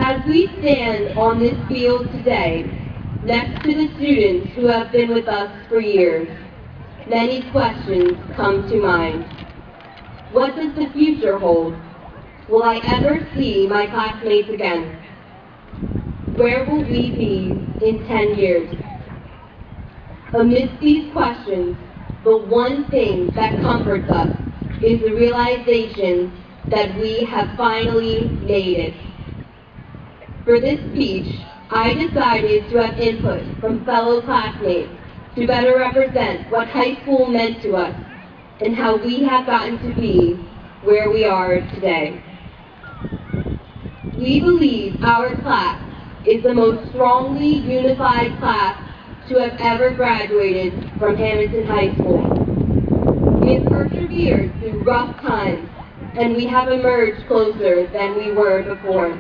As we stand on this field today, next to the students who have been with us for years, many questions come to mind. What does the future hold? Will I ever see my classmates again? Where will we be in 10 years? Amidst these questions, the one thing that comforts us is the realization that we have finally made it. For this speech, I decided to have input from fellow classmates to better represent what high school meant to us and how we have gotten to be where we are today. We believe our class is the most strongly unified class to have ever graduated from Hammonton High School. We have persevered through rough times, and we have emerged closer than we were before.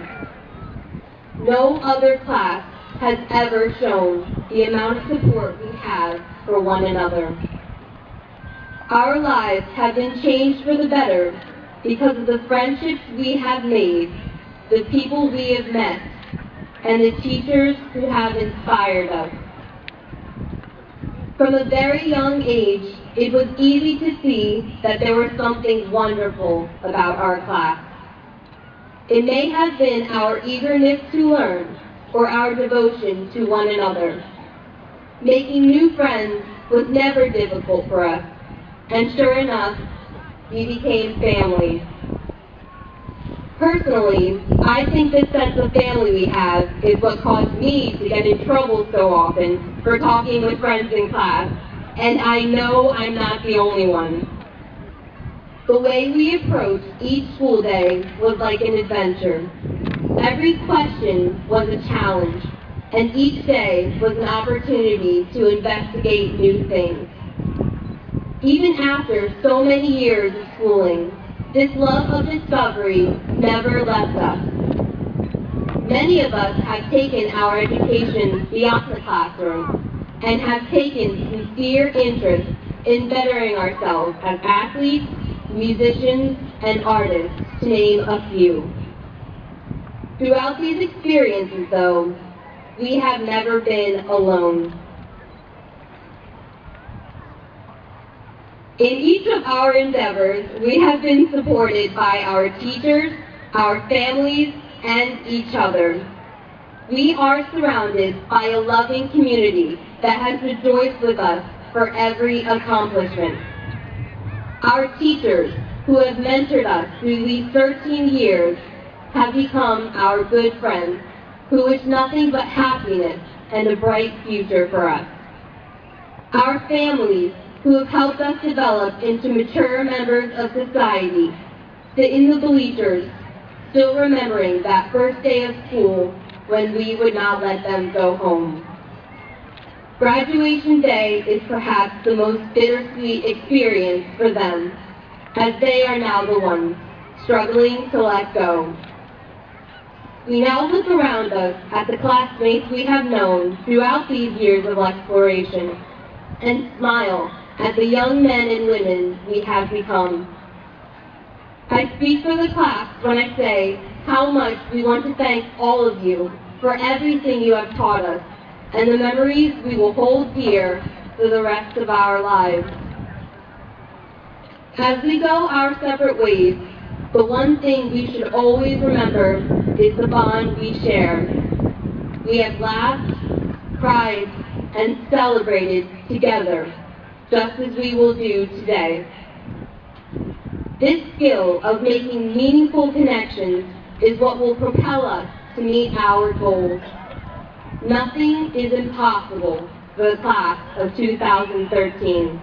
No other class has ever shown the amount of support we have for one another. Our lives have been changed for the better because of the friendships we have made, the people we have met, and the teachers who have inspired us. From a very young age, it was easy to see that there was something wonderful about our class. It may have been our eagerness to learn or our devotion to one another. Making new friends was never difficult for us, and sure enough, we became family. Personally, I think this sense of family we have is what caused me to get in trouble so often for talking with friends in class, and I know I'm not the only one. The way we approached each school day was like an adventure. Every question was a challenge, and each day was an opportunity to investigate new things. Even after so many years of schooling, this love of discovery never left us. Many of us have taken our education beyond the classroom and have taken sincere interest in bettering ourselves as athletes, musicians, and artists, to name a few. Throughout these experiences, though, we have never been alone. In each of our endeavors, we have been supported by our teachers, our families, and each other. We are surrounded by a loving community that has rejoiced with us for every accomplishment. Our teachers, who have mentored us through these 13 years, have become our good friends, who wish nothing but happiness and a bright future for us. Our families, who have helped us develop into mature members of society, sit in the bleachers, still remembering that first day of school when we would not let them go home. Graduation day is perhaps the most bittersweet experience for them, as they are now the ones struggling to let go. We now look around us at the classmates we have known throughout these years of exploration and smile at the young men and women we have become. I speak for the class when I say how much we want to thank all of you for everything you have taught us and the memories we will hold dear for the rest of our lives. As we go our separate ways, the one thing we should always remember is the bond we share. We have laughed, cried, and celebrated together, just as we will do today. This skill of making meaningful connections is what will propel us to meet our goals. Nothing is impossible for the class of 2013.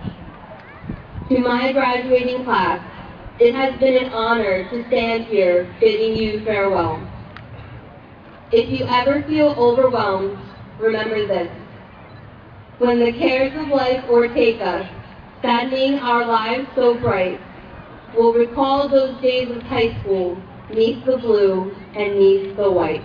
To my graduating class, it has been an honor to stand here bidding you farewell. If you ever feel overwhelmed, remember this. When the cares of life o'ertake us, saddening our lives so bright, we'll recall those days of high school, 'neath the blue and 'neath the white.